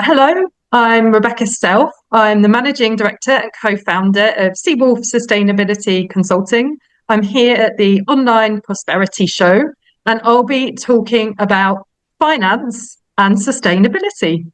Hello, I'm Rebecca Self. I'm the Managing Director and Co-founder of Seawolf Sustainability Consulting. I'm here at the Online Prosperity Show, and I'll be talking about finance and sustainability.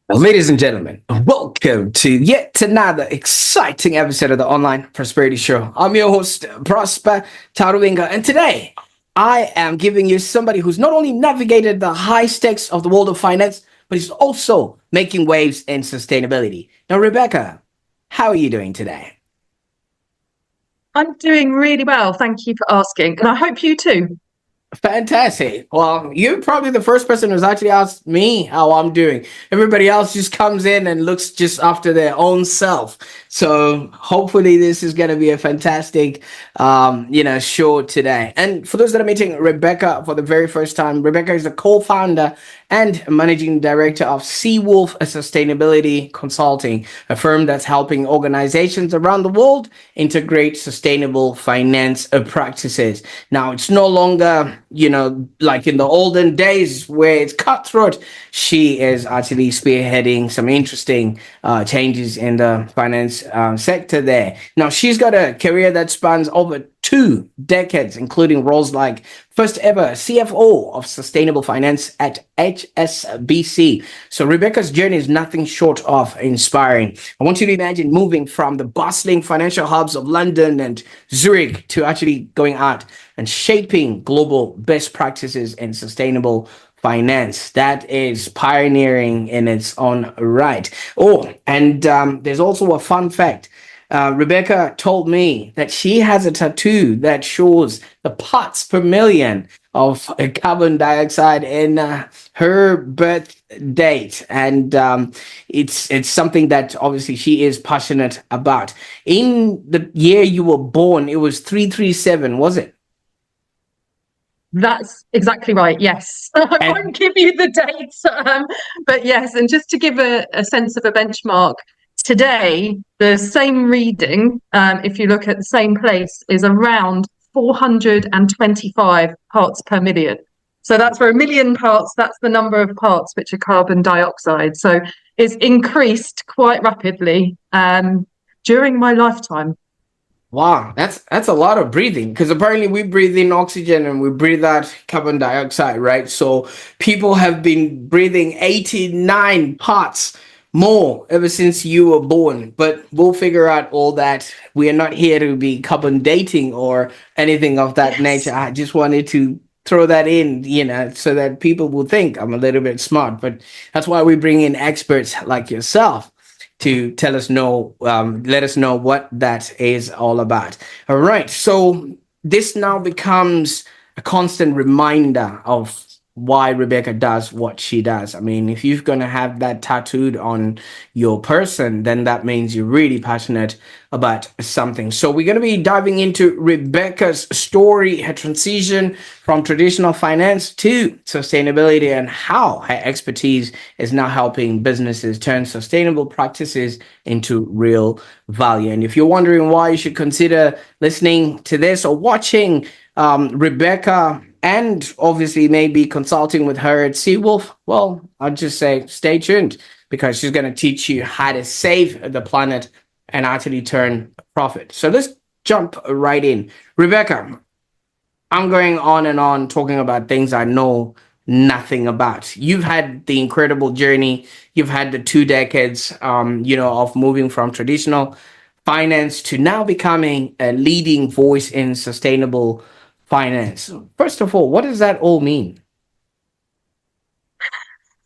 Well, ladies and gentlemen, welcome to yet another exciting episode of the Online Prosperity Show. I'm your host, Prosper Taruinga, and today I am giving you somebody who's not only navigated the high stakes of the world of finance, but is also making waves in sustainability. Now, Rebecca, how are you doing today? I'm doing really well. Thank you for asking. And I hope you too. Fantastic. Well, you're probably the first person who's actually asked me how I'm doing. Everybody else just comes in and looks just after their own self. So hopefully this is going to be a fantastic, show today. And for those that are meeting Rebecca for the very first time, Rebecca is the co-founder and managing director of Seawolf Sustainability Consulting, a firm that's helping organizations around the world integrate sustainable finance practices. Now, it's no longer like in the olden days where it's cutthroat. She is actually spearheading some interesting changes in the finance sector there. Now, she's got a career that spans over 2 decades, including roles like first ever CFO of sustainable finance at HSBC. So Rebecca's journey is nothing short of inspiring. I want you to imagine moving from the bustling financial hubs of London and Zurich to actually going out and shaping global best practices in sustainable finance. That is pioneering in its own right. Oh, and there's also a fun fact. Rebecca told me that she has a tattoo that shows the parts per million of carbon dioxide in her birth date. And it's something that obviously she is passionate about. In the year you were born, it was 337, was it? That's exactly right. Yes. I won't give you the dates, but yes. And just to give a sense of a benchmark, today, the same reading, if you look at the same place, is around 425 parts per million. So that's for a million parts. That's the number of parts which are carbon dioxide. So it's increased quite rapidly during my lifetime. Wow, that's a lot of breathing, because apparently we breathe in oxygen and we breathe out carbon dioxide, right? So people have been breathing 89 parts more ever since you were born, but we'll figure out all that. We are not here to be carbon dating or anything of that nature. I just wanted to throw that in, so that people will think I'm a little bit smart, but that's why we bring in experts like yourself to let us know what that is all about. All right. So this now becomes a constant reminder of why Rebecca does what she does. I mean, if you're going to have that tattooed on your person, then that means you're really passionate about something. So we're going to be diving into Rebecca's story, her transition from traditional finance to sustainability, and how her expertise is now helping businesses turn sustainable practices into real value. And if you're wondering why you should consider listening to this or watching Rebecca, and obviously maybe consulting with her at Seawolf, well, I'll just say stay tuned, because she's going to teach you how to save the planet and actually turn a profit. So let's jump right in. Rebecca, I'm going on and on talking about things I know nothing about. You've had the incredible journey. You've had the 2 decades, of moving from traditional finance to now becoming a leading voice in sustainable finance. First of all, what does that all mean?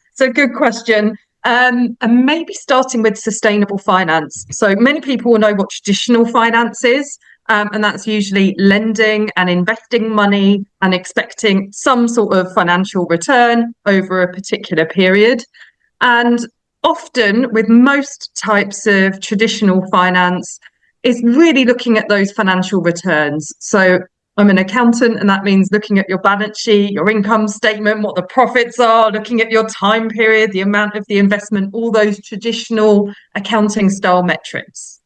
It's a good question. And maybe starting with sustainable finance. So many people will know what traditional finance is, and that's usually lending and investing money and expecting some sort of financial return over a particular period. And often with most types of traditional finance is really looking at those financial returns. So I'm an accountant, and that means looking at your balance sheet, your income statement, what the profits are, looking at your time period, the amount of the investment, all those traditional accounting style metrics.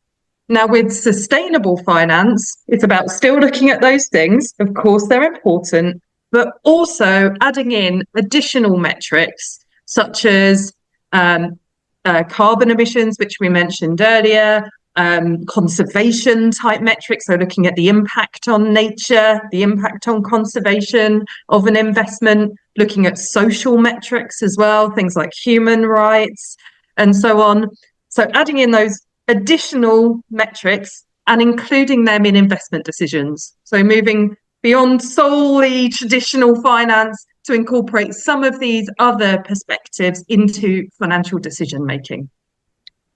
Now, with sustainable finance, it's about still looking at those things. Of course, they're important, but also adding in additional metrics such as carbon emissions, which we mentioned earlier, conservation type metrics, so looking at the impact on nature, the impact on conservation of an investment, looking at social metrics as well, things like human rights and so on. So adding in those additional metrics and including them in investment decisions. So moving beyond solely traditional finance to incorporate some of these other perspectives into financial decision making.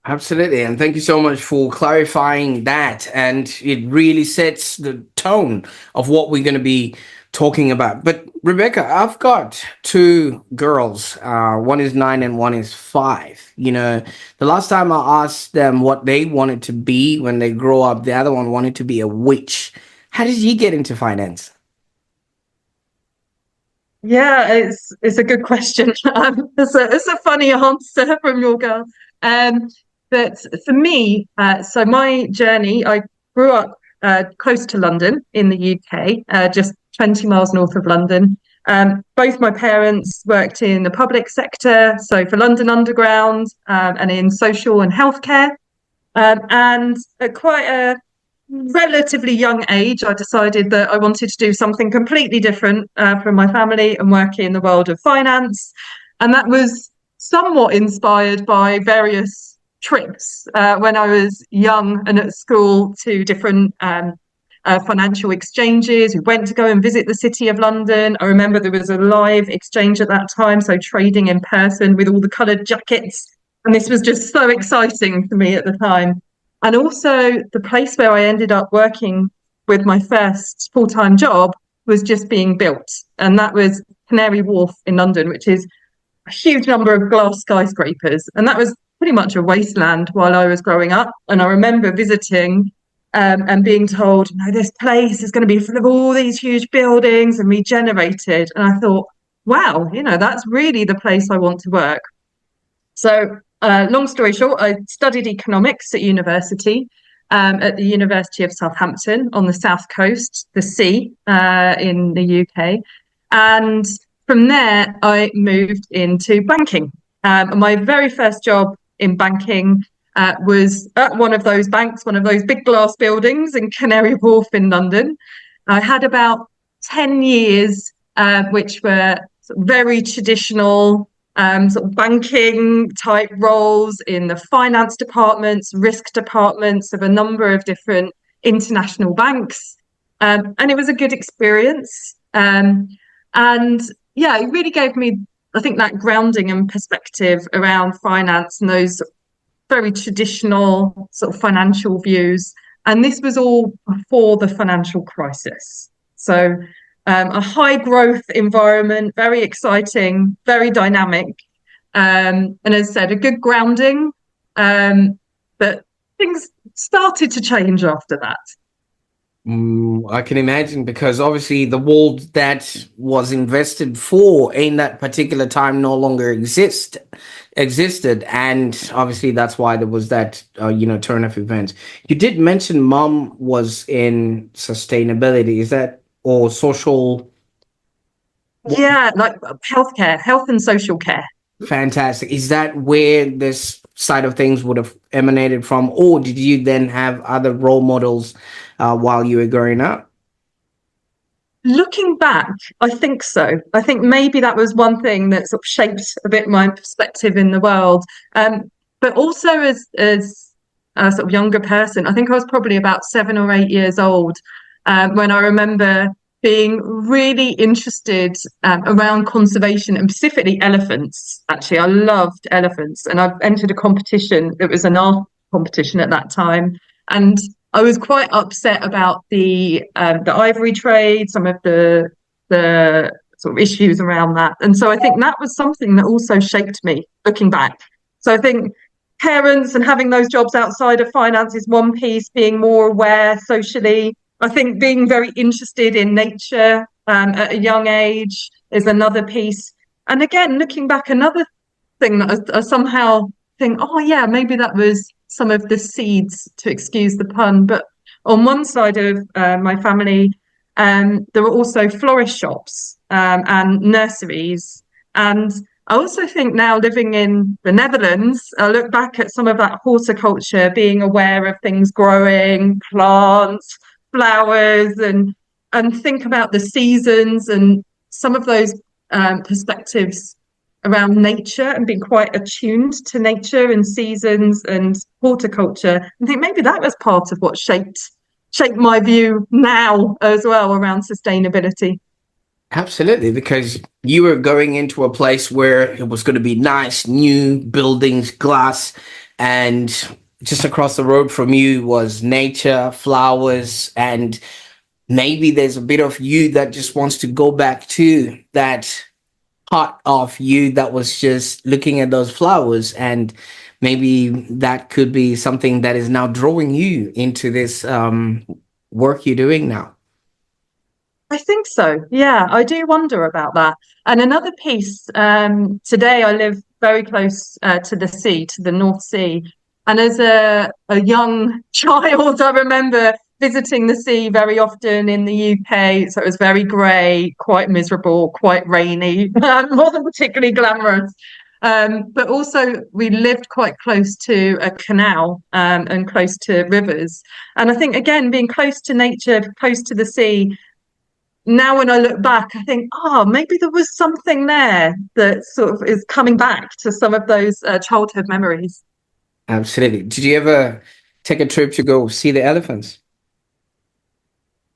Absolutely. And thank you so much for clarifying that. And it really sets the tone of what we're going to be talking about. But Rebecca, I've got two girls. One is 9 and one is 5. You know, the last time I asked them what they wanted to be when they grow up, the other one wanted to be a witch. How did you get into finance? Yeah, it's a good question. It's a funny answer from your girl. But for me, so my journey, I grew up close to London in the UK, just 20 miles north of London. Both my parents worked in the public sector, so for London Underground and in social and healthcare. And at quite a relatively young age, I decided that I wanted to do something completely different from my family and work in the world of finance. And that was somewhat inspired by various trips when I was young and at school to different financial exchanges. We went to go and visit the City of London. I remember there was a live exchange at that time, so trading in person with all the coloured jackets. And this was just so exciting for me at the time. And also the place where I ended up working with my first full-time job was just being built. And that was Canary Wharf in London, which is a huge number of glass skyscrapers. And that was pretty much a wasteland while I was growing up. And I remember visiting and being told, no, this place is going to be full of all these huge buildings and regenerated. And I thought, wow, you know, that's really the place I want to work. So long story short, I studied economics at university, at the University of Southampton on the south coast, the sea in the UK. And from there, I moved into banking. My very first job in banking was at one of those banks, one of those big glass buildings in Canary Wharf in London. I had about 10 years, which were very traditional sort of banking type roles in the finance departments, risk departments of a number of different international banks. And it was a good experience. And yeah, it really gave me, I think, that grounding and perspective around finance and those very traditional sort of financial views. And this was all before the financial crisis. So a high growth environment, very exciting, very dynamic. And as I said, a good grounding. But things started to change after that. I can imagine, because obviously the world that was invested for in that particular time no longer existed, and obviously that's why there was that turn of events. You did mention mom was in sustainability. Is that or social? Yeah, like healthcare, health and social care. Fantastic. Is that where this side of things would have emanated from, or did you then have other role models while you were growing up? Looking back, I think so. I think maybe that was one thing that sort of shaped a bit my perspective in the world. But also as a sort of younger person, I think I was probably about 7 or 8 years old when I remember being really interested around conservation and specifically elephants. Actually, I loved elephants, and I entered a competition. It was an art competition at that time, and I was quite upset about the ivory trade, some of the sort of issues around that, and so I think that was something that also shaped me looking back. So I think parents and having those jobs outside of finance is one piece, being more aware socially. I think being very interested in nature at a young age is another piece. And again, looking back, another thing that I somehow think, oh yeah, maybe that was some of the seeds, to excuse the pun, but on one side of my family, there were also florist shops and nurseries. And I also think now living in the Netherlands, I look back at some of that horticulture, being aware of things growing, plants, flowers, and think about the seasons and some of those perspectives around nature and being quite attuned to nature and seasons and horticulture. I think maybe that was part of what shaped my view now as well around sustainability. Absolutely, because you were going into a place where it was going to be nice, new buildings, glass, and just across the road from you was nature, flowers, and maybe there's a bit of you that just wants to go back to that part of you that was just looking at those flowers, and maybe that could be something that is now drawing you into this work you're doing now. I think so. Yeah, I do wonder about that. And another piece, today I live very close to the sea, to the North Sea. And as a young child, I remember visiting the sea very often in the UK. So it was very grey, quite miserable, quite rainy, wasn't particularly glamorous. But also we lived quite close to a canal and close to rivers. And I think, again, being close to nature, close to the sea, now when I look back, I think, maybe there was something there that sort of is coming back to some of those childhood memories. Absolutely. Did you ever take a trip to go see the elephants?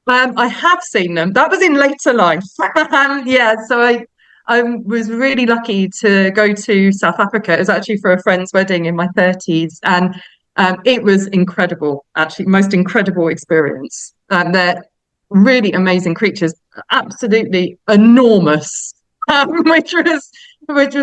I have seen them. That was in later life. Yeah, so I was really lucky to go to South Africa. It was actually for a friend's wedding in my 30s, and it was incredible, actually, most incredible experience. They're really amazing creatures, absolutely enormous, which was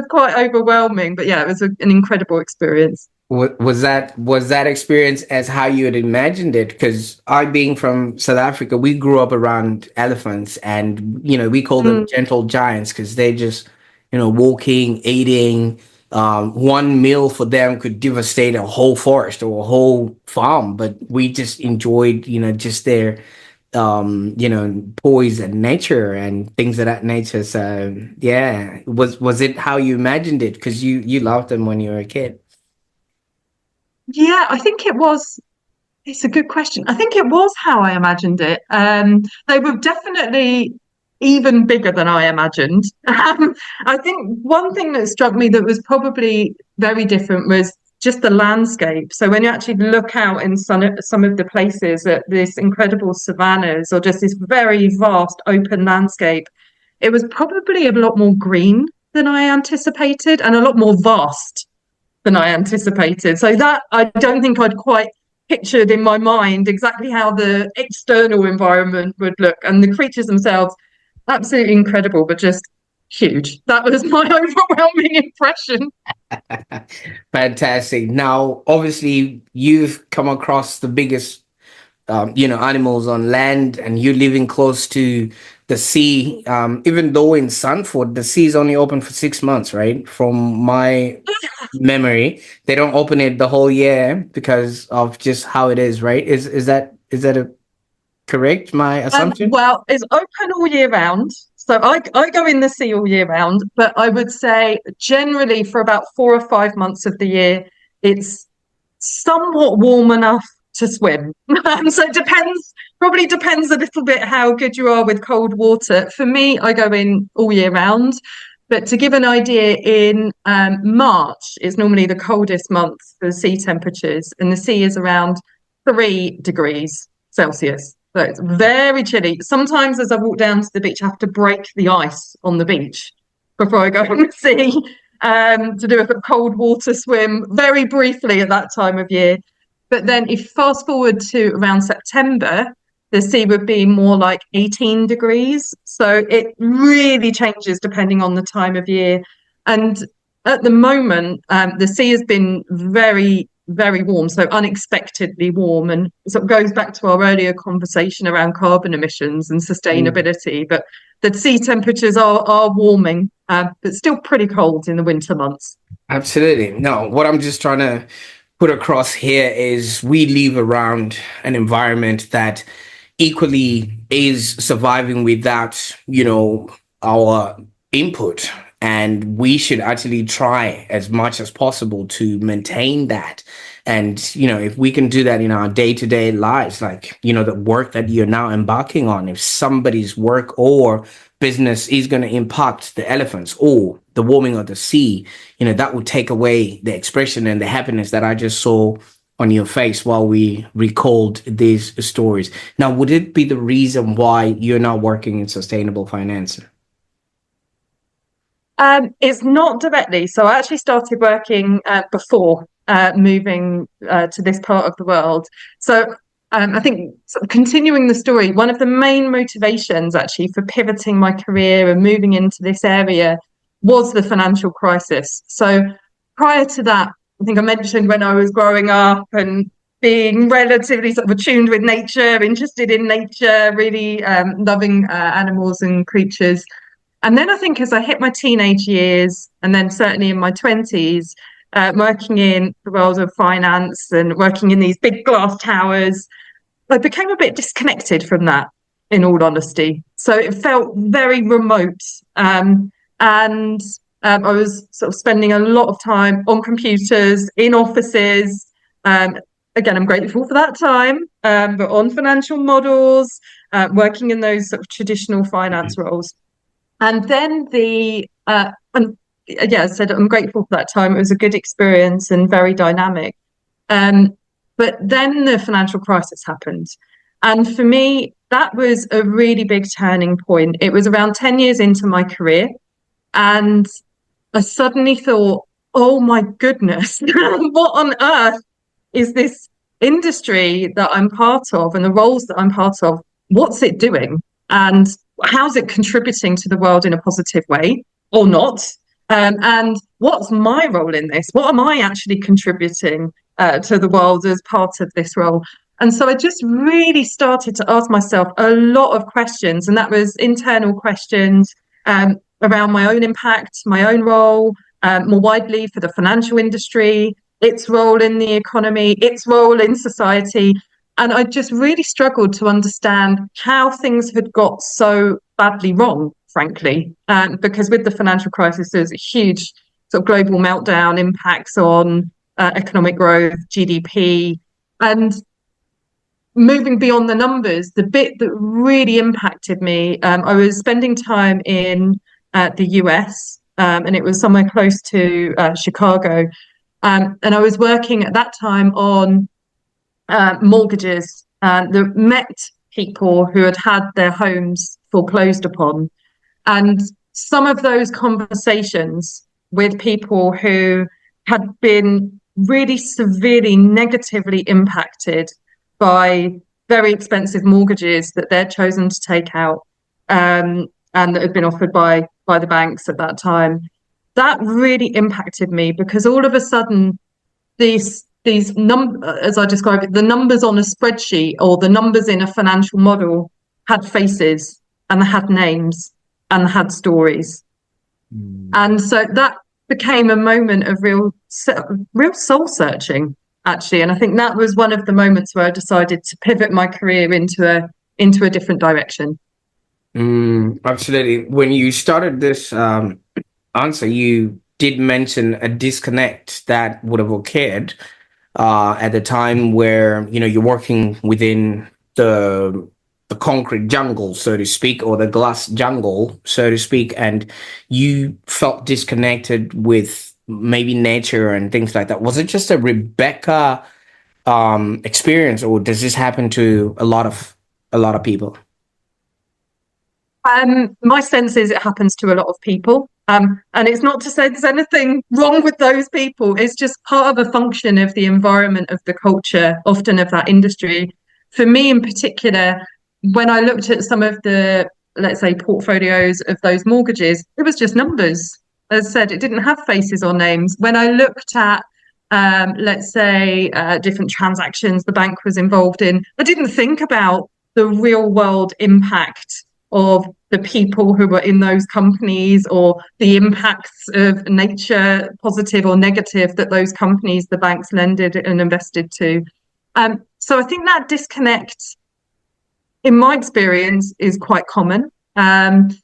quite overwhelming. But yeah, it was an incredible experience. Was that experience as how you had imagined it? Because I, being from South Africa, we grew up around elephants, and we call them gentle giants because they just walking, eating. One meal for them could devastate a whole forest or a whole farm, but we just enjoyed just their poise and nature and things of that nature. So yeah, was it how you imagined it? Because you loved them when you were a kid. Yeah, I think it was. It's a good question. I think it was how I imagined it. They were definitely even bigger than I imagined. I think one thing that struck me that was probably very different was just the landscape. So when you actually look out in some of the places at this incredible savannas or just this very vast open landscape, it was probably a lot more green than I anticipated and a lot more vast than I anticipated. So that I don't think I'd quite pictured in my mind exactly how the external environment would look. And the creatures themselves, absolutely incredible, but just huge. That was my overwhelming impression. Fantastic. Now, obviously, you've come across the biggest, animals on land, and you're living close to the sea. Even though in Sanford, the sea is only open for 6 months, right? From my memory, they don't open it the whole year because of just how it is, right? Is that a correct, my assumption? Well, it's open all year round. So I go in the sea all year round, but I would say generally for about 4 or 5 months of the year, it's somewhat warm enough to swim. So it probably depends a little bit how good you are with cold water. For me, I go in all year round. But to give an idea, in March is normally the coldest month for sea temperatures, and the sea is around 3 degrees Celsius. So it's very chilly. Sometimes as I walk down to the beach, I have to break the ice on the beach before I go on the sea to do a cold water swim very briefly at that time of year. But then if fast forward to around September, the sea would be more like 18 degrees. So it really changes depending on the time of year. And at the moment, the sea has been very, very warm, so unexpectedly warm. And so it goes back to our earlier conversation around carbon emissions and sustainability. But the sea temperatures are warming, but still pretty cold in the winter months. Absolutely. No, what I'm just trying to put across here is we live around an environment that equally is surviving without, our input. And we should actually try as much as possible to maintain that. And, if we can do that in our day-to-day lives, like, the work that you're now embarking on, if somebody's work or business is going to impact the elephants or the warming of the sea, that would take away the expression and the happiness that I just saw on your face while we recalled these stories. Now, would it be the reason why you're not working in sustainable finance? It's not directly. So I actually started working before moving to this part of the world. So I think sort of continuing the story, one of the main motivations actually for pivoting my career and moving into this area was the financial crisis. So prior to that, I think I mentioned when I was growing up and being relatively sort of attuned with nature, interested in nature, really loving animals and creatures. And then I think as I hit my teenage years, and then certainly in my 20s, working in the world of finance and working in these big glass towers, I became a bit disconnected from that, in all honesty. So it felt very remote. And I was sort of spending a lot of time on computers, in offices. Again, I'm grateful for that time, but on financial models, working in those sort of traditional finance roles. And then I said I'm grateful for that time. It was a good experience and very dynamic. But then the financial crisis happened. And for me, that was a really big turning point. It was around 10 years into my career. And I suddenly thought, oh my goodness, what on earth is this industry that I'm part of and the roles that I'm part of? What's it doing? And how's it contributing to the world in a positive way or not? And what's my role in this? What am I actually contributing to the world as part of this role? And so I just really started to ask myself a lot of questions, and that was internal questions around my own impact, my own role, more widely for the financial industry, its role in the economy, its role in society. And I just really struggled to understand how things had got so badly wrong, frankly, because with the financial crisis, there's a huge sort of global meltdown, impacts on economic growth, GDP, and moving beyond the numbers, the bit that really impacted me, I was spending time in the US, and it was somewhere close to Chicago. And I was working at that time on mortgages that met people who had had their homes foreclosed upon. And some of those conversations with people who had been really severely negatively impacted by very expensive mortgages that they'd chosen to take out and that had been offered by the banks at that time. That really impacted me because all of a sudden these as I describe it, the numbers on a spreadsheet or the numbers in a financial model had faces and had names and had stories. And so that became a moment of real soul searching, actually. And I think that was one of the moments where I decided to pivot my career into a different direction. Absolutely. When you started this answer, you did mention a disconnect that would have occurred at the time where you're working within the concrete jungle, so to speak, or the glass jungle, so to speak, and you felt disconnected with maybe nature and things like that. Was it just a Rebecca experience, or does this happen to a lot of people? My sense is it happens to a lot of people. And it's not to say there's anything wrong with those people. It's just part of a function of the environment, of the culture, often of that industry. For me in particular, when I looked at some of the, let's say, portfolios of those mortgages, it was just numbers. As I said, it didn't have faces or names. When I looked at, let's say, different transactions the bank was involved in, I didn't think about the real world impact of the people who were in those companies or the impacts of nature, positive or negative, that those companies, the banks lended and invested to. So I think that disconnect, in my experience, is quite common. And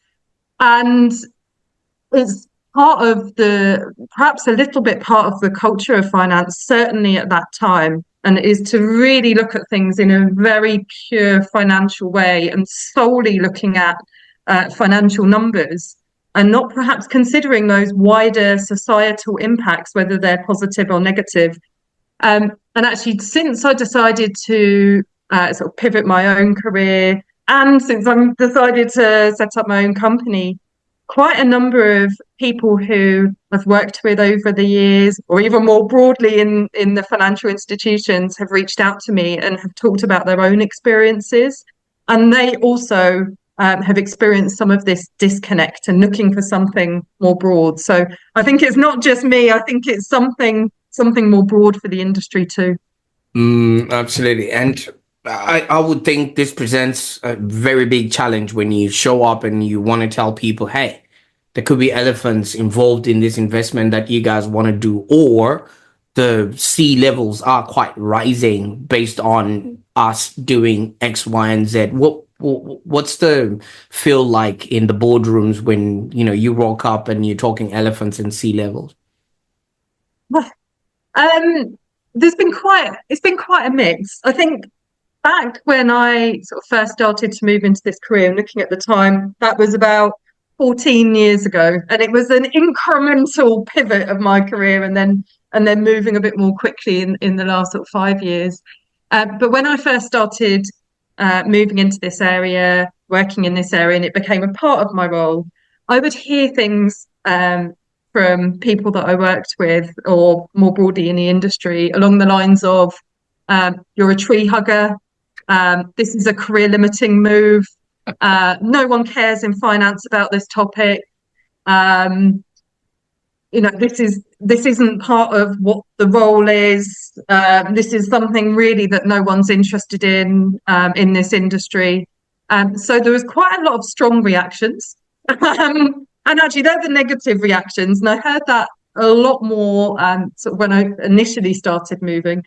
it's part of perhaps a little bit part of the culture of finance, certainly at that time, and is to really look at things in a very pure financial way and solely looking at financial numbers and not perhaps considering those wider societal impacts, whether they're positive or negative. And actually, since I decided to sort of pivot my own career, and since I've decided to set up my own company, quite a number of people who I've worked with over the years, or even more broadly in the financial institutions, have reached out to me and have talked about their own experiences. And they also have experienced some of this disconnect and looking for something more broad. So I think it's not just me. I think it's something more broad for the industry too. Absolutely. And I would think this presents a very big challenge when you show up and you want to tell people, hey, there could be elephants involved in this investment that you guys want to do, or the sea levels are quite rising based on us doing X, Y, and Z. What's the feel like in the boardrooms when you rock up and you're talking elephants and sea levels? It's been quite a mix. I think back when I sort of first started to move into this career, and looking at the time, that was about 14 years ago, and it was an incremental pivot of my career, and then moving a bit more quickly in the last sort of 5 years. But when I first started moving into this area, working in this area, and it became a part of my role, I would hear things from people that I worked with, or more broadly in the industry, along the lines of, you're a tree hugger, this is a career limiting move, no one cares in finance about this topic, this isn't part of what the role is, this is something really that no one's interested in this industry. So there was quite a lot of strong reactions. And actually, they're the negative reactions. And I heard that a lot more sort of when I initially started moving.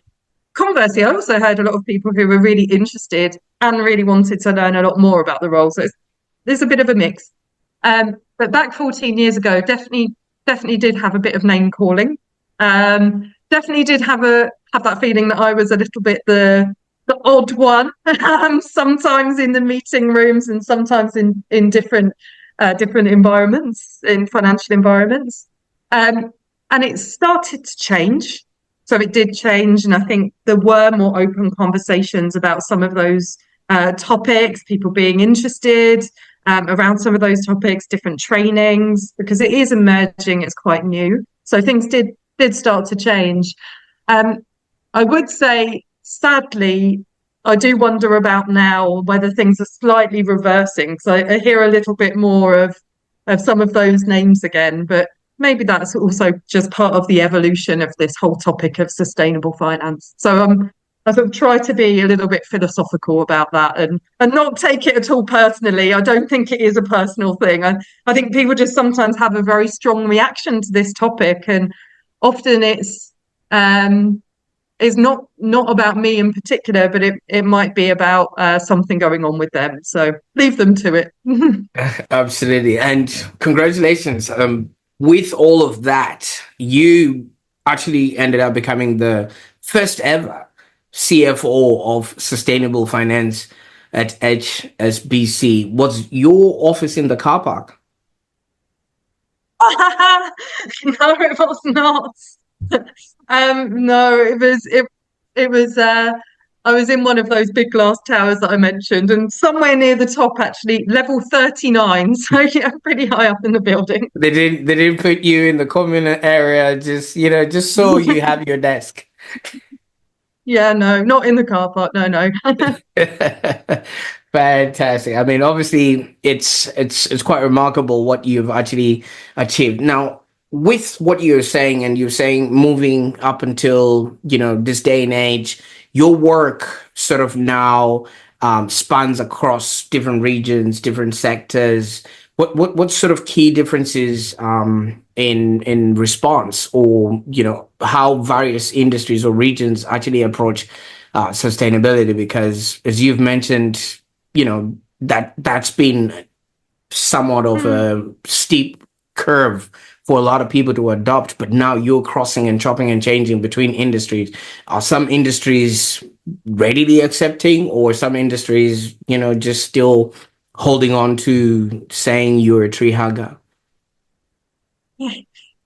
Conversely, I also heard a lot of people who were really interested and really wanted to learn a lot more about the role. So there's a bit of a mix. But back 14 years ago, definitely did have a bit of name calling. Definitely did have that feeling that I was a little bit the odd one, sometimes in the meeting rooms and sometimes in different environments, in financial environments. And it started to change. So it did change. And I think there were more open conversations about some of those topics, people being interested around some of those topics, different trainings, because it is emerging, it's quite new. So things did start to change. I would say, sadly, I do wonder about now whether things are slightly reversing. So I hear a little bit more of some of those names again, but maybe that's also just part of the evolution of this whole topic of sustainable finance. So I sort of try to be a little bit philosophical about that and not take it at all personally. I don't think it is a personal thing. I think people just sometimes have a very strong reaction to this topic, and often it's not about me in particular, but it might be about something going on with them. So leave them to it. Absolutely. And congratulations. With all of that, you actually ended up becoming the first ever CFO of sustainable finance at HSBC. Was your office in the car park? No, it was not. No, it was I was in one of those big glass towers that I mentioned, and somewhere near the top, actually, level 39. So yeah, pretty high up in the building. They didn't put you in the common area, just so you have your desk. Yeah, no, not in the car park. No. Fantastic. I mean, obviously, it's quite remarkable what you've actually achieved. Now, with what you're saying, and you're saying moving up until this day and age, your work sort of now spans across different regions, different sectors? What sort of key differences in response, or how various industries or regions actually approach sustainability? Because as you've mentioned, that's been somewhat of a steep curve for a lot of people to adopt, but now you're crossing and chopping and changing between industries. Are some industries readily accepting, or some industries, just still holding on to saying you're a tree hugger?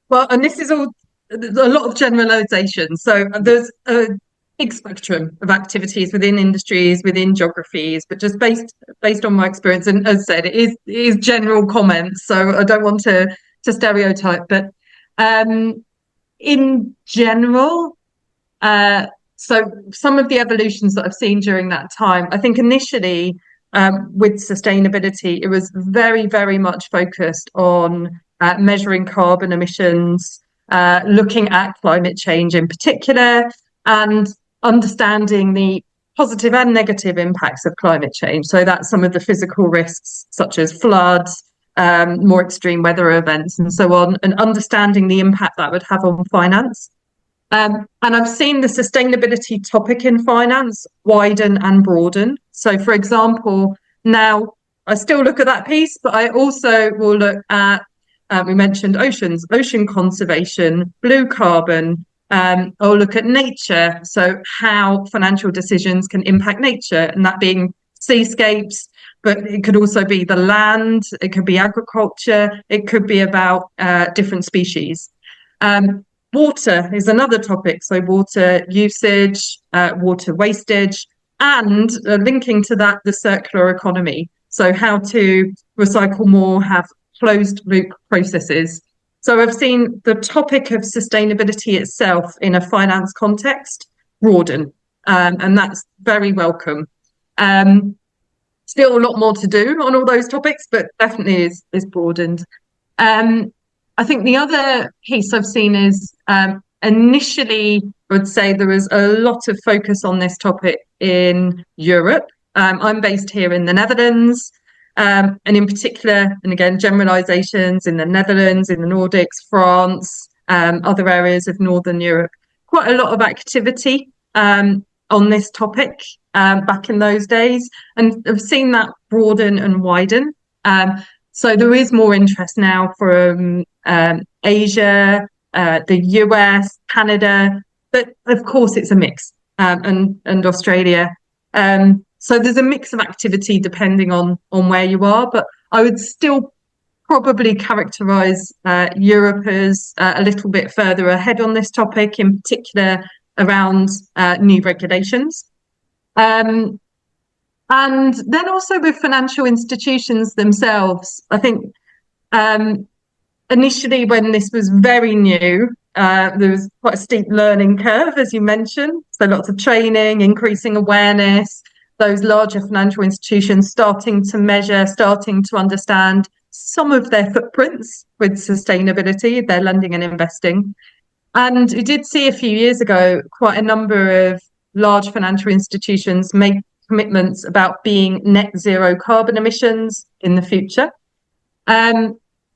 Well, and this is all a lot of generalizations. So there's a big spectrum of activities within industries, within geographies, but just based on my experience, and as I said, it is general comments, so I don't want to stereotype, but in general, so some of the evolutions that I've seen during that time, I think initially with sustainability, it was very, very much focused on measuring carbon emissions, looking at climate change in particular, and understanding the positive and negative impacts of climate change. So that's some of the physical risks, such as floods, more extreme weather events, and so on, and understanding the impact that would have on finance. And I've seen the sustainability topic in finance widen and broaden. So, for example, now I still look at that piece, but I also will look at, we mentioned oceans, ocean conservation, blue carbon. I'll look at nature, so how financial decisions can impact nature, and that being seascapes, but it could also be the land, it could be agriculture, it could be about different species. Water is another topic, so water usage, water wastage, and linking to that, the circular economy. So how to recycle more, have closed loop processes. So I've seen the topic of sustainability itself in a finance context broaden, and that's very welcome. Still a lot more to do on all those topics, but definitely is broadened. I think the other piece I've seen is initially, I would say there was a lot of focus on this topic in Europe. I'm based here in the Netherlands, and in particular, and again, generalizations in the Netherlands, in the Nordics, France, other areas of Northern Europe. Quite a lot of activity on this topic back in those days, and I've seen that broaden and widen. So there is more interest now from Asia, the US, Canada, but of course it's a mix, and Australia. So there's a mix of activity depending on where you are, but I would still probably characterize Europe as a little bit further ahead on this topic, in particular around new regulations. And then also with financial institutions themselves, I think initially when this was very new, there was quite a steep learning curve, as you mentioned. So lots of training, increasing awareness, those larger financial institutions starting to measure, starting to understand some of their footprints with sustainability, their lending and investing. And we did see a few years ago quite a number of large financial institutions make commitments about being net zero carbon emissions in the future.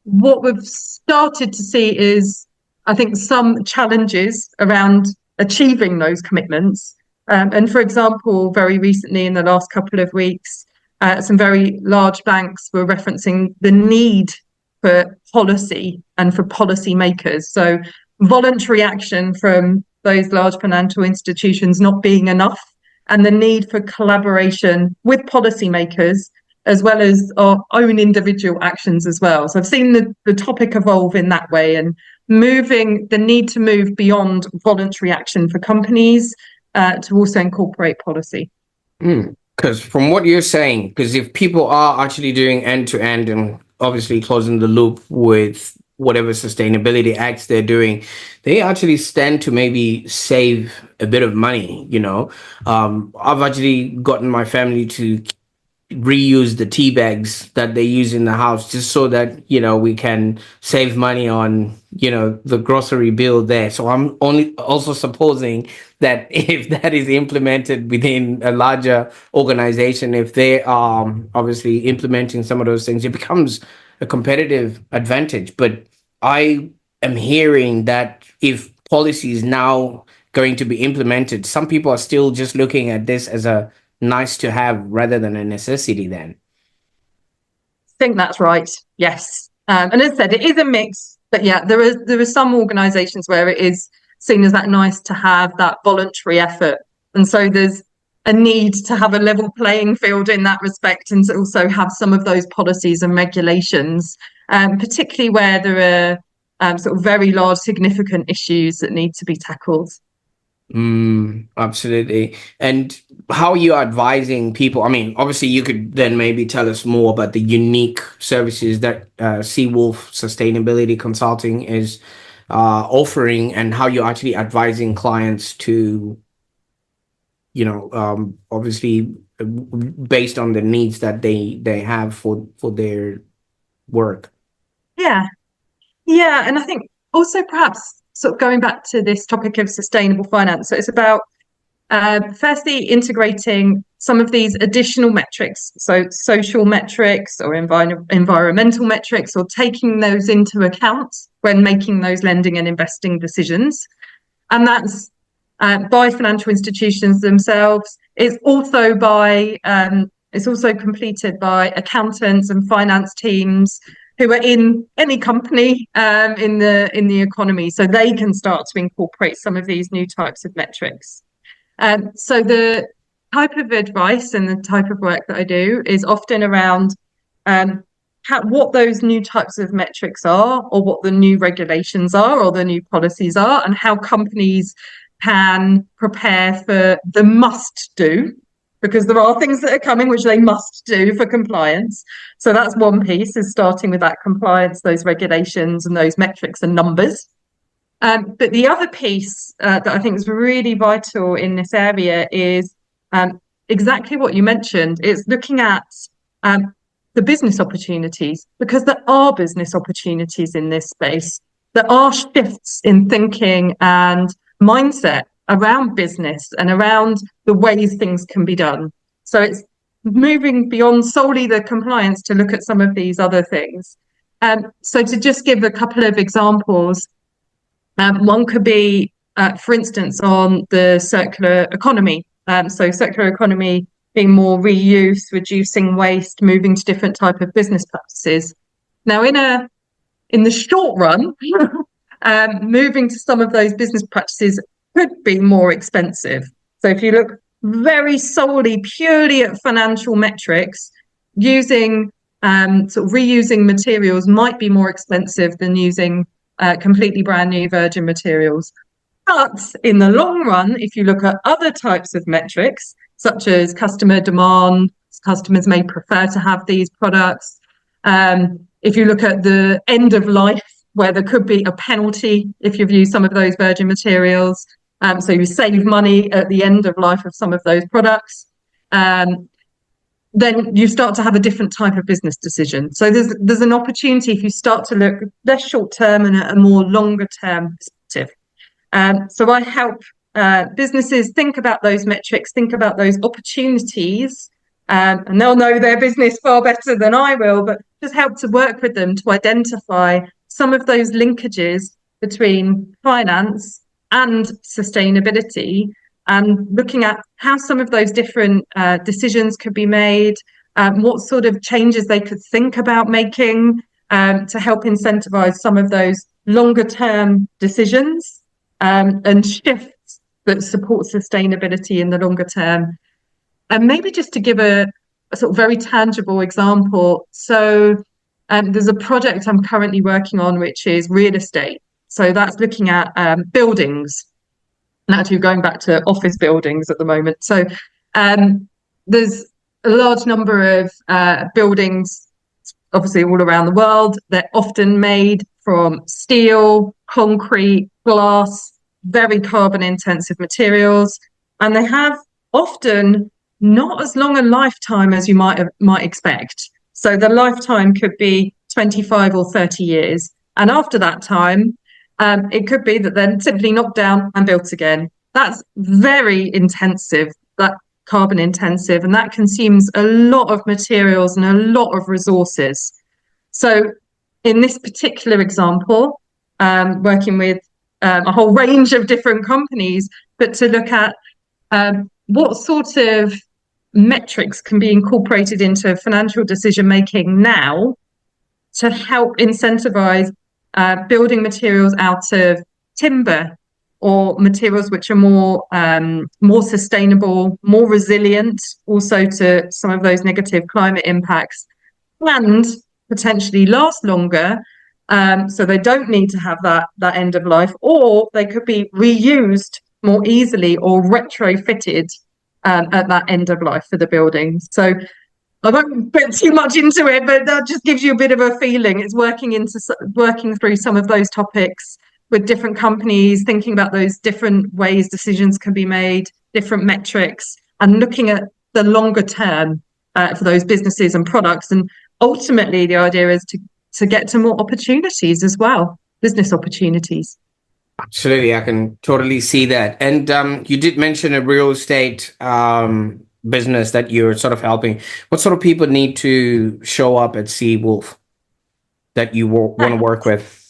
What we've started to see is, I think, some challenges around achieving those commitments. And for example, very recently in the last couple of weeks, some very large banks were referencing the need for policy and for policy makers. So voluntary action from those large financial institutions not being enough, and the need for collaboration with policymakers, as well as our own individual actions as well. So I've seen the topic evolve in that way, and the need to move beyond voluntary action for companies to also incorporate policy. Because from what you're saying, because if people are actually doing end-to-end and obviously closing the loop with whatever sustainability acts they're doing, they actually stand to maybe save a bit of money. I've actually gotten my family to reuse the tea bags that they use in the house, just so that, we can save money on, the grocery bill there. So I'm only also supposing that if that is implemented within a larger organization, if they are obviously implementing some of those things, it becomes a competitive advantage. But I am hearing that if policy is now going to be implemented, some people are still just looking at this as a nice to have rather than a necessity then. I think that's right. Yes. And as I said, it is a mix, but yeah, there are some organizations where it is seen as that nice to have, that voluntary effort. And so there's a need to have a level playing field in that respect, and to also have some of those policies and regulations, particularly where there are sort of very large, significant issues that need to be tackled. Absolutely. And how are you advising people? I mean, obviously, you could then maybe tell us more about the unique services that Seawolf Sustainability Consulting is offering, and how you're actually advising clients to, obviously based on the needs that they have for their work. Yeah. And I think also perhaps sort of going back to this topic of sustainable finance. So it's about firstly integrating some of these additional metrics, so social metrics or environmental metrics, or taking those into account when making those lending and investing decisions. And that's by financial institutions themselves. It's also completed by accountants and finance teams who are in any company in the economy, so they can start to incorporate some of these new types of metrics. So the type of advice and the type of work that I do is often around what those new types of metrics are, or what the new regulations are, or the new policies are, and how companies can prepare for the must do, because there are things that are coming which they must do for compliance. So that's one piece, is starting with that compliance, those regulations and those metrics and numbers. But the other piece that I think is really vital in this area is exactly what you mentioned. It's looking at the business opportunities, because there are business opportunities in this space. There are shifts in thinking and mindset around business and around the ways things can be done. So it's moving beyond solely the compliance to look at some of these other things. So to just give a couple of examples, one could be, for instance, on the circular economy. So circular economy being more reuse, reducing waste, moving to different type of business practices. Now, in the short run, moving to some of those business practices could be more expensive. So if you look very solely, purely at financial metrics, using sort of reusing materials might be more expensive than using completely brand new virgin materials. But in the long run, if you look at other types of metrics, such as customer demand, customers may prefer to have these products. If you look at the end of life, where there could be a penalty if you've used some of those virgin materials, so you save money at the end of life of some of those products, then you start to have a different type of business decision. So there's an opportunity if you start to look less short term and at a more longer term perspective. So I help businesses think about those metrics, think about those opportunities, and they'll know their business far better than I will, but just help to work with them to identify some of those linkages between finance and sustainability, and looking at how some of those different decisions could be made, what sort of changes they could think about making to help incentivize some of those longer term decisions and shifts that support sustainability in the longer term. And maybe just to give a sort of very tangible example. So there's a project I'm currently working on, which is real estate. So that's looking at buildings, and actually going back to office buildings at the moment. So there's a large number of buildings, obviously all around the world. They're often made from steel, concrete, glass, very carbon intensive materials, and they have often not as long a lifetime as you might expect. So the lifetime could be 25 or 30 years. And after that time, it could be that they're simply knocked down and built again. That's very intensive, that carbon intensive, and that consumes a lot of materials and a lot of resources. So in this particular example, working with a whole range of different companies, but to look at what sort of metrics can be incorporated into financial decision making now to help incentivize building materials out of timber or materials which are more sustainable, more resilient, also to some of those negative climate impacts, and potentially last longer. So they don't need to have that end of life, or they could be reused more easily or retrofitted at that end of life for the building. So I won't get too much into it, but that just gives you a bit of a feeling. It's working through some of those topics with different companies, thinking about those different ways decisions can be made, different metrics, and looking at the longer term for those businesses and products. And ultimately, the idea is to get to more opportunities as well, business opportunities. Absolutely, I can totally see that. And you did mention a real estate business that you're sort of helping. What sort of people need to show up at Seawolf that you want to work with?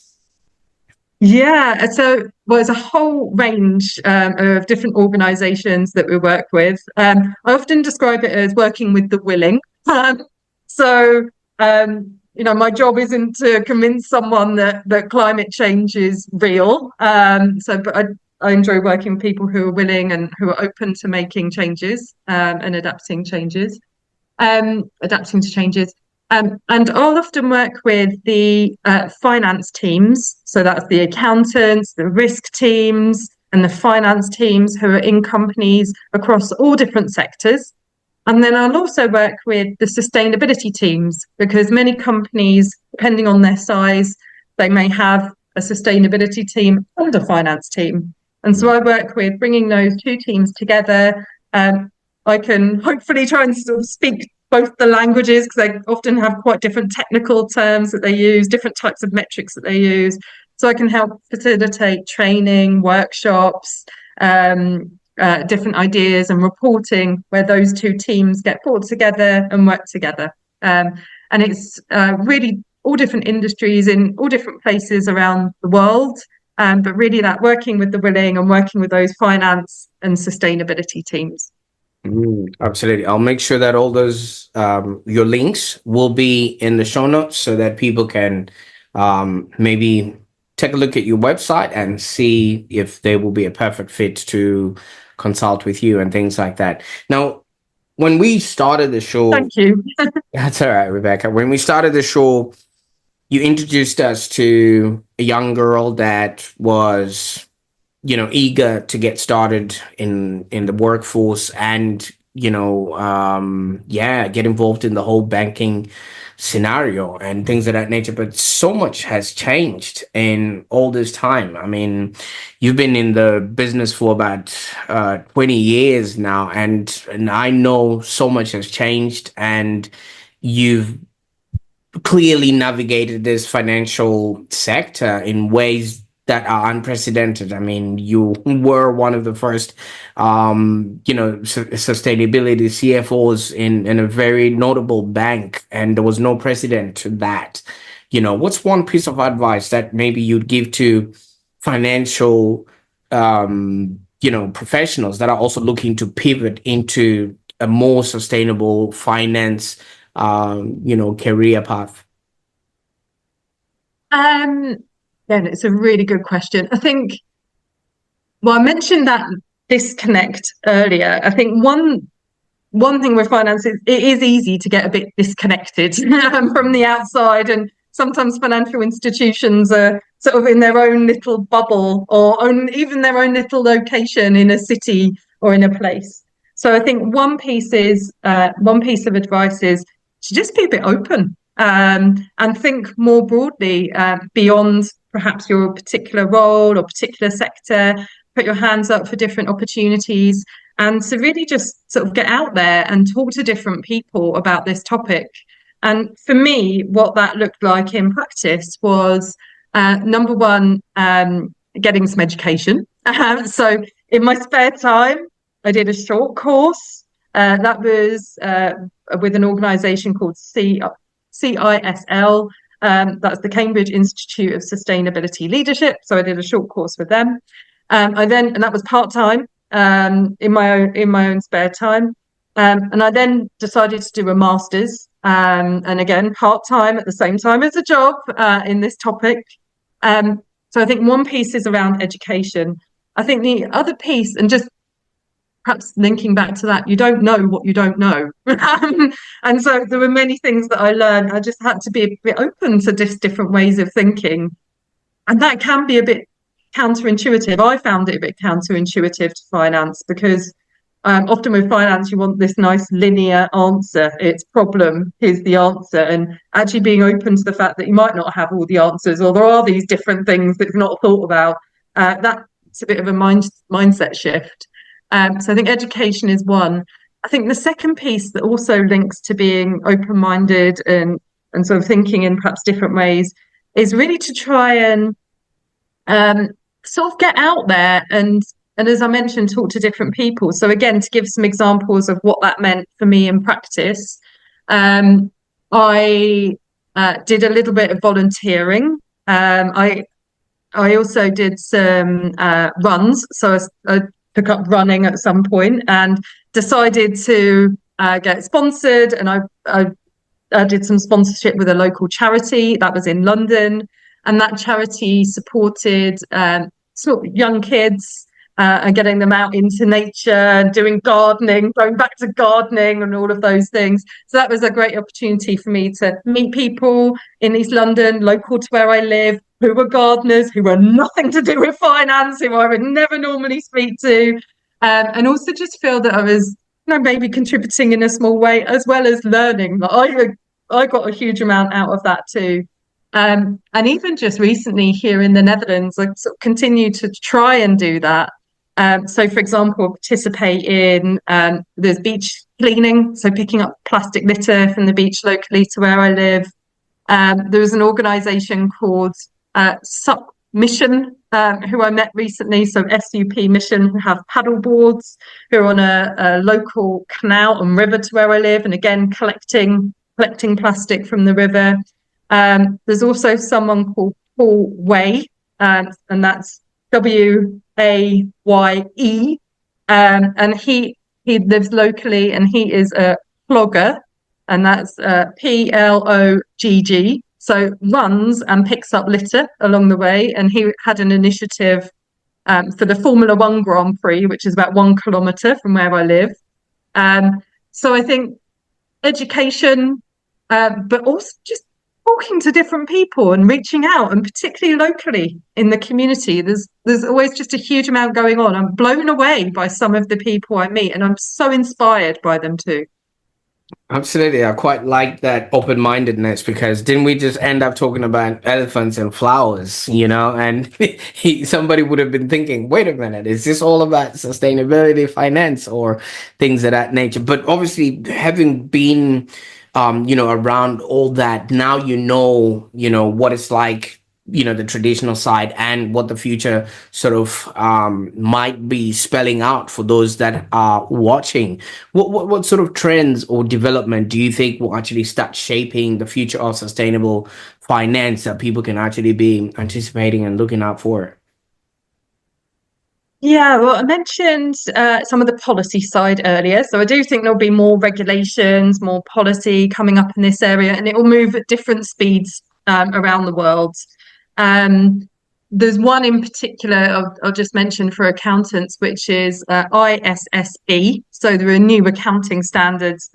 Yeah, so there's a whole range of different organisations that we work with. I often describe it as working with the willing. My job isn't to convince someone that climate change is real. But I enjoy working with people who are willing and who are open to making changes and adapting to changes. And I'll often work with the finance teams. So that's the accountants, the risk teams, and the finance teams who are in companies across all different sectors. And then I'll also work with the sustainability teams, because many companies, depending on their size, they may have a sustainability team and a finance team. And so I work with bringing those two teams together. I can hopefully try and sort of speak both the languages, because they often have quite different technical terms that they use, different types of metrics that they use. So I can help facilitate training, workshops, different ideas and reporting where those two teams get brought together and work together. And it's really all different industries in all different places around the world. But really that working with the willing and working with those finance and sustainability teams. Absolutely. I'll make sure that all those your links will be in the show notes so that people can maybe take a look at your website and see if they will be a perfect fit to consult with you and things like that. Now, when we started the show, thank you. That's all right, Rebecca. When we started the show, you introduced us to a young girl that was, eager to get started in the workforce and, get involved in the whole banking scenario and things of that nature. But so much has changed in all this time. I mean, you've been in the business for about 20 years now, and I know so much has changed, and you've clearly navigated this financial sector in ways that are unprecedented. I mean, you were one of the first, sustainability CFOs in a very notable bank, and there was no precedent to that. What's one piece of advice that maybe you'd give to financial, professionals that are also looking to pivot into a more sustainable finance, career path? Yeah, it's a really good question. I think, I mentioned that disconnect earlier. I think one thing with finance is it is easy to get a bit disconnected from the outside, and sometimes financial institutions are sort of in their own little bubble or even their own little location in a city or in a place. So I think one piece of advice is to just be a bit open and think more broadly beyond perhaps your particular role or particular sector. Put your hands up for different opportunities, and to really just sort of get out there and talk to different people about this topic. And for me, what that looked like in practice was number one, getting some education. So in my spare time, I did a short course that was with an organisation called CISL. That's the Cambridge Institute of Sustainability Leadership. So I did a short course with them. And that was part-time in my own spare time. And I then decided to do a master's, and again, part-time at the same time as a job in this topic. So I think one piece is around education. I think the other piece, and just perhaps linking back to that, you don't know what you don't know. And so there were many things that I learned. I just had to be a bit open to different ways of thinking. And that can be a bit counterintuitive. I found it a bit counterintuitive to finance because often with finance, you want this nice linear answer. It's problem, here's the answer. And actually being open to the fact that you might not have all the answers, or there are these different things that you've not thought about. That's a bit of a mindset shift. So I think education is one. I think the second piece that also links to being open-minded and sort of thinking in perhaps different ways is really to try and sort of get out there and as I mentioned, talk to different people. So again, to give some examples of what that meant for me in practice, I did a little bit of volunteering. I also did some runs. So I took up running at some point and decided to get sponsored. And I did some sponsorship with a local charity that was in London. And that charity supported sort of young kids and getting them out into nature, doing gardening, going back to gardening and all of those things. So that was a great opportunity for me to meet people in East London, local to where I live, who were gardeners, who were nothing to do with finance, who I would never normally speak to, and also just feel that I was, maybe contributing in a small way, as well as learning. I got a huge amount out of that too. And even just recently here in the Netherlands, I sort of continue to try and do that. So, for example, participate in there's beach cleaning, so picking up plastic litter from the beach locally to where I live. There was an organisation called SUP Mission, who I met recently, so SUP Mission, who have paddle boards, who are on a local canal and river to where I live, and again collecting plastic from the river. There's also someone called Paul Way, and that's WAYE, and he lives locally, and he is a plogger, and that's PLOGG. So runs and picks up litter along the way, and he had an initiative for the Formula One Grand Prix, which is about 1 kilometre from where I live. So I think education, but also just talking to different people and reaching out, and particularly locally in the community, there's always just a huge amount going on. I'm blown away by some of the people I meet, and I'm so inspired by them too. Absolutely. I quite like that open-mindedness, because didn't we just end up talking about elephants and flowers, and somebody would have been thinking, wait a minute, is this all about sustainability, finance, or things of that nature? But obviously, having been around all that, now what it's like, the traditional side, and what the future sort of might be spelling out for those that are watching. What sort of trends or development do you think will actually start shaping the future of sustainable finance that people can actually be anticipating and looking out for? Yeah, well, I mentioned some of the policy side earlier. So I do think there'll be more regulations, more policy coming up in this area, and it will move at different speeds around the world. There's one in particular I'll just mention for accountants, which is ISSB. So there are new accounting standards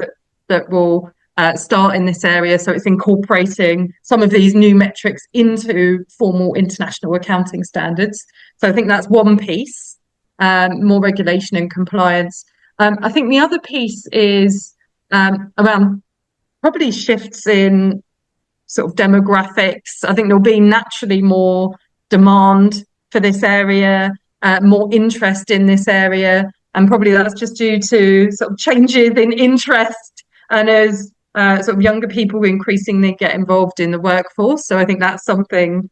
that will start in this area. So it's incorporating some of these new metrics into formal international accounting standards. So I think that's one piece. More regulation and compliance. I think the other piece is around probably shifts in sort of demographics. I think there'll be naturally more demand for this area, more interest in this area. And probably that's just due to sort of changes in interest and as sort of younger people increasingly get involved in the workforce. So I think that's something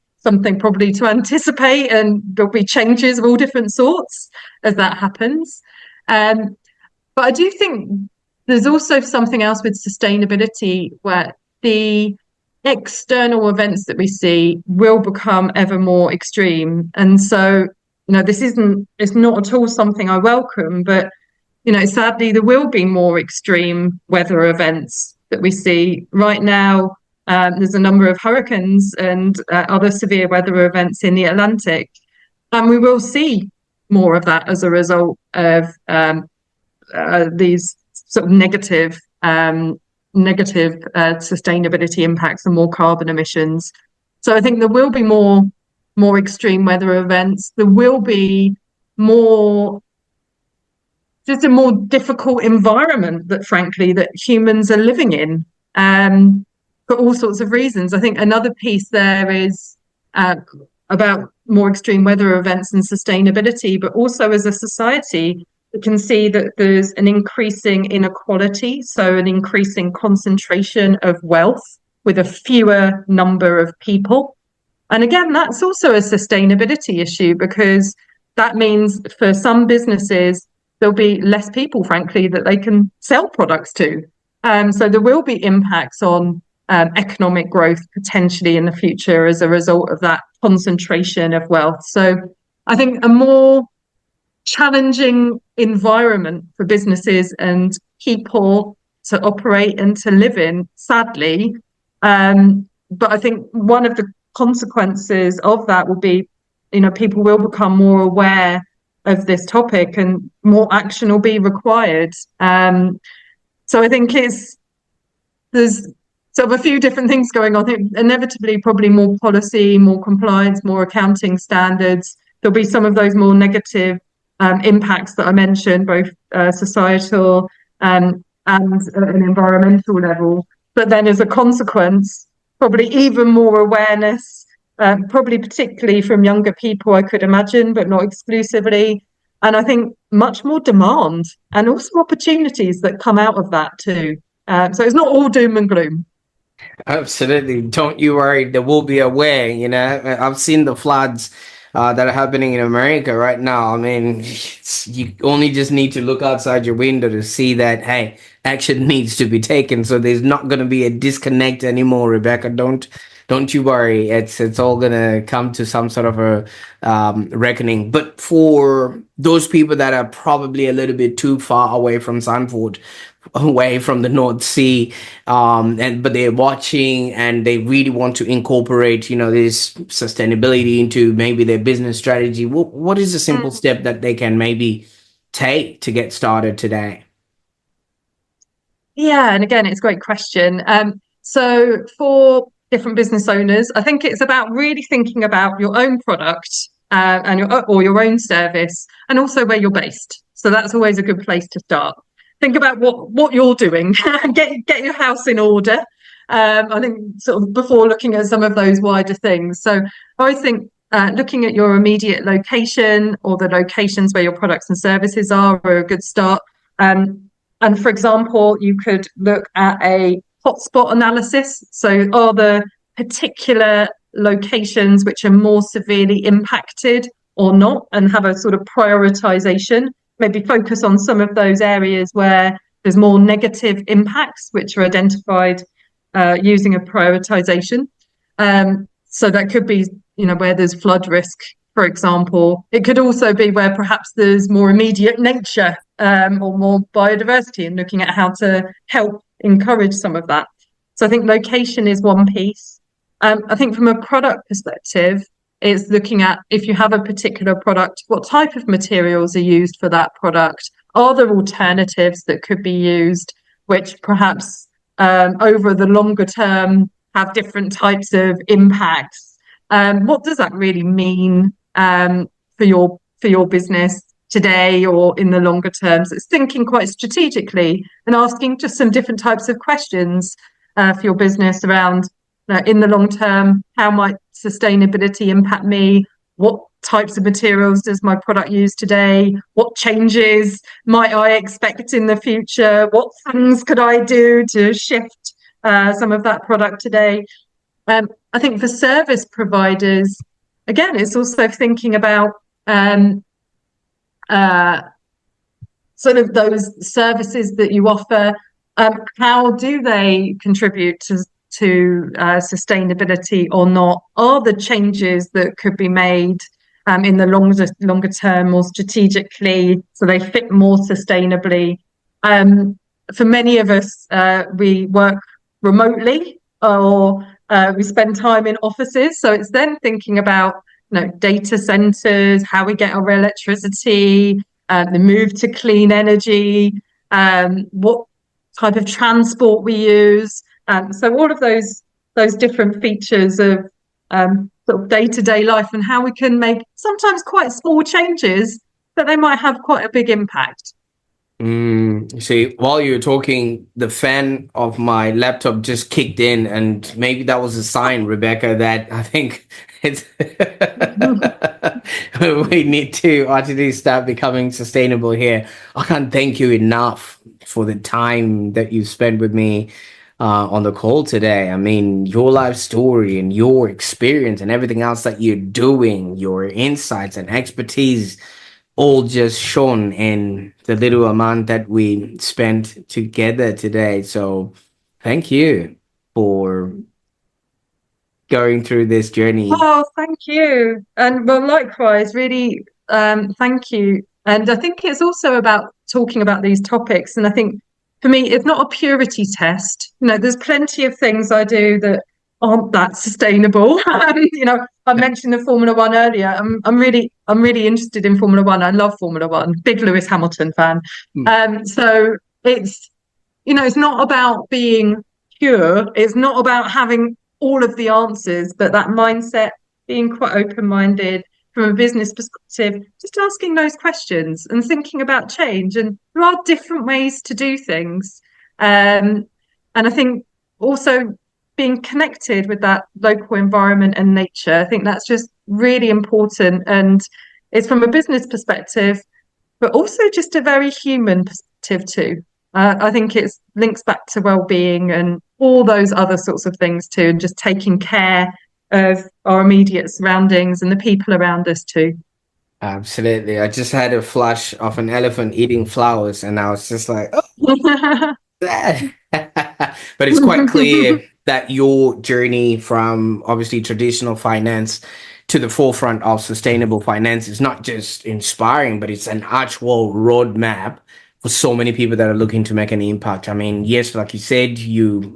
probably to anticipate, and there'll be changes of all different sorts as that happens. But I do think there's also something else with sustainability where the external events that we see will become ever more extreme. And so, it's not at all something I welcome, but, sadly, there will be more extreme weather events that we see right now. There's a number of hurricanes and other severe weather events in the Atlantic. And we will see more of that as a result of these sort of negative sustainability impacts and more carbon emissions. So I think there will be more extreme weather events. There will be just a more difficult environment that humans are living in, for all sorts of reasons. I think another piece there is about more extreme weather events and sustainability, but also as a society, we can see that there's an increasing inequality, so an increasing concentration of wealth with a fewer number of people. And again, that's also a sustainability issue, because that means for some businesses, there'll be less people, frankly, that they can sell products to. So there will be impacts on economic growth potentially in the future as a result of that concentration of wealth. So I think a more challenging environment for businesses and people to operate and to live in, sadly. But I think one of the consequences of that will be, people will become more aware of this topic and more action will be required. So I think there's sort of a few different things going on. Inevitably, probably more policy, more compliance, more accounting standards. There'll be some of those more negative impacts that I mentioned, both societal and at an environmental level. But then as a consequence, probably even more awareness, probably particularly from younger people, I could imagine, but not exclusively. And I think much more demand and also opportunities that come out of that too. So it's not all doom and gloom. Absolutely. Don't you worry. There will be a way, I've seen the floods that are happening in America right now. I mean, you only just need to look outside your window to see that, hey, action needs to be taken. So there's not going to be a disconnect anymore, Rebecca. Don't you worry. It's all going to come to some sort of a reckoning. But for those people that are probably a little bit too far away from Sanford, away from the North Sea, but they're watching and they really want to incorporate, this sustainability into maybe their business strategy. What is a simple step that they can maybe take to get started today? Yeah, and again, it's a great question. So for different business owners, I think it's about really thinking about your own product and your own service, and also where you're based. So that's always a good place to start. Think about what you're doing. Get your house in order. I think sort of before looking at some of those wider things. So I always think looking at your immediate location or the locations where your products and services are a good start. And for example, you could look at a hotspot analysis. So are the particular locations which are more severely impacted or not, and have a sort of prioritization. Maybe focus on some of those areas where there's more negative impacts, which are identified using a prioritization. So that could be, where there's flood risk, for example. It could also be where perhaps there's more immediate nature or more biodiversity, and looking at how to help encourage some of that. So I think location is one piece. I think from a product perspective, it's looking at, if you have a particular product, what type of materials are used for that product? Are there alternatives that could be used, which perhaps over the longer term have different types of impacts? What does that really mean for your business today or in the longer term? So it's thinking quite strategically and asking just some different types of questions for your business around, in the long term, how might sustainability impact me? what types of materials does my product use today? What changes might I expect in the future? What things could I do to shift some of that product today? I think for service providers, again, it's also thinking about uh, sort of those services that you offer. How do they contribute to sustainability or not? Are the changes that could be made in the longer term more strategically so they fit more sustainably? For many of us, we work remotely or we spend time in offices. So it's then thinking about data centers, how we get our electricity, the move to clean energy, what type of transport we use. So all of those different features of sort of day-to-day life and how we can make sometimes quite small changes, but they might have quite a big impact. See, while you were talking, the fan of my laptop just kicked in, and maybe that was a sign, Rebecca, that I think it's we need to actually start becoming sustainable here. I can't thank you enough for the time that you spent with me on the call today. I mean, your life story and your experience and everything else that you're doing, your insights and expertise all just shown in the little amount that we spent together today. So thank you for going through this journey. Oh, thank you. And well, likewise, really, thank you. And I think it's also about talking about these topics. And I think for me, it's not a purity test. There's plenty of things I do that aren't that sustainable. I mentioned the Formula One earlier. I'm really interested in Formula One. I love Formula One. Big Lewis Hamilton fan. So it's not about being pure. It's not about having all of the answers, but that mindset, being quite open-minded from a business perspective, just asking those questions and thinking about change. And there are different ways to do things. And I think also being connected with that local environment and nature, I think that's just really important. And it's from a business perspective, but also just a very human perspective too. I think it links back to well-being and all those other sorts of things too, and just taking care of our immediate surroundings and the people around us too. Absolutely. I just had a flash of an elephant eating flowers, and I was just like, oh, that. But it's quite clear that your journey from obviously traditional finance to the forefront of sustainable finance is not just inspiring, but it's an actual roadmap for so many people that are looking to make an impact. I mean, yes, like you said,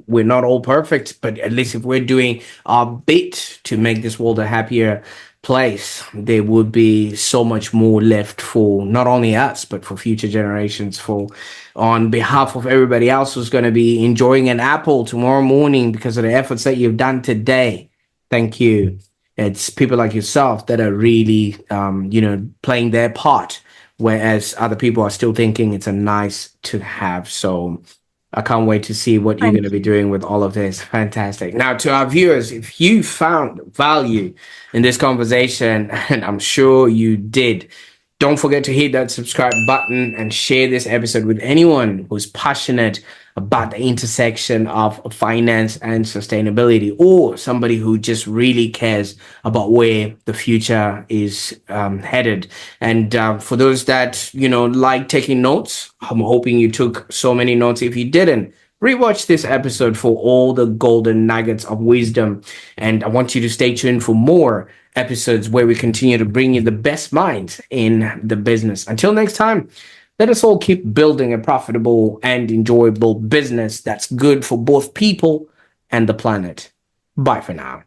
we're not all perfect, but at least if we're doing our bit to make this world a happier place, there would be so much more left for not only us, but for future generations. For on behalf of everybody else who's going to be enjoying an apple tomorrow morning because of the efforts that you've done today, thank you. It's people like yourself that are really, playing their part, whereas other people are still thinking it's a nice to have. So I can't wait to see what you're going to be doing with all of this. Fantastic. Now, to our viewers, if you found value in this conversation, and I'm sure you did, don't forget to hit that subscribe button and share this episode with anyone who's passionate about the intersection of finance and sustainability, or somebody who just really cares about where the future is headed. And for those that, like taking notes, I'm hoping you took so many notes. If you didn't, rewatch this episode for all the golden nuggets of wisdom. And I want you to stay tuned for more episodes where we continue to bring you the best minds in the business. Until next time, let us all keep building a profitable and enjoyable business that's good for both people and the planet. Bye for now.